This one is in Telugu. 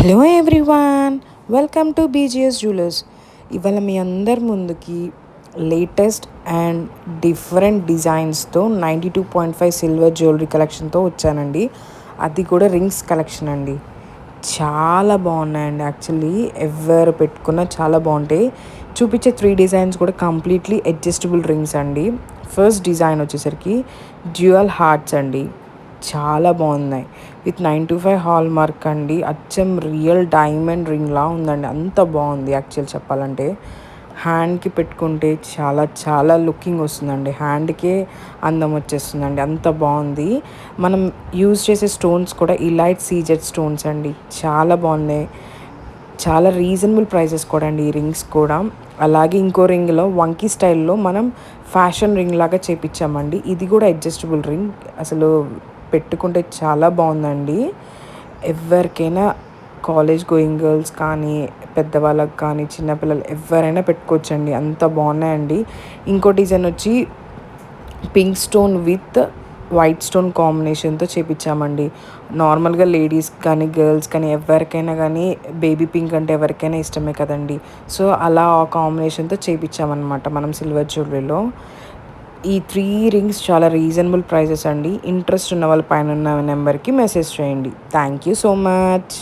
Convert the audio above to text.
Hello everyone, welcome to BGS jewellers. ఇవాళ మీ అందరి ముందుకి లేటెస్ట్ అండ్ డిఫరెంట్ డిజైన్స్తో 92.5 సిల్వర్ జ్యువెలరీ కలెక్షన్తో వచ్చానండి. అది కూడా రింగ్స్ కలెక్షన్ అండి. చాలా బాగున్నాయండి. యాక్చువల్లీ ఎవరు పెట్టుకున్నా చాలా బాగుంటాయి. చూపించే 3 డిజైన్స్ కూడా కంప్లీట్లీ అడ్జస్టబుల్ రింగ్స్ అండి. ఫస్ట్ డిజైన్ వచ్చేసరికి డ్యూయల్ హార్ట్స్ అండి. చాలా బాగున్నాయి. విత్ 925 హాల్ మార్క్ అండి. అచ్చం రియల్ డైమండ్ రింగ్లా ఉందండి. అంత బాగుంది. యాక్చువల్ చెప్పాలంటే హ్యాండ్కి పెట్టుకుంటే చాలా చాలా లుకింగ్ వస్తుందండి. హ్యాండ్కే అందం వచ్చేస్తుందండి. అంత బాగుంది. మనం యూజ్ చేసే స్టోన్స్ కూడా ఇలైట్ సీజెడ్ స్టోన్స్ అండి. చాలా బాగున్నాయి. చాలా రీజనబుల్ ప్రైసెస్ కూడా అండి ఈ రింగ్స్ కూడా. అలాగే ఇంకో రింగ్లో వంకీ స్టైల్లో మనం ఫ్యాషన్ రింగ్ లాగా చేపించామండి. ఇది కూడా అడ్జస్టబుల్ రింగ్. అసలు పెట్టుకుంటే చాలా బాగుందండి. ఎవరికైనా కాలేజ్ గోయింగ్ గర్ల్స్ కానీ, పెద్దవాళ్ళకి కానీ, చిన్నపిల్లలు ఎవరైనా పెట్టుకోవచ్చండి. అంత బాగున్నాయండి. ఇంకో డిజైన్ వచ్చి pink stone with white stone కాంబినేషన్తో చేపించామండి. నార్మల్గా లేడీస్ కానీ, గర్ల్స్ కానీ, ఎవరికైనా కానీ బేబీ పింక్ అంటే ఎవరికైనా ఇష్టమే కదండి. సో అలా ఆ కాంబినేషన్తో చేపించామన్నమాట మనం సిల్వర్ జ్యువెలరీలో. ఈ 3 రింగ్స్ చాలా రీజనబుల్ ప్రైజెస్ అండి. ఇంట్రెస్ట్ ఉన్న వాళ్ళ పైన ఉన్న నెంబర్కి మెసేజ్ చేయండి. Thank you so much.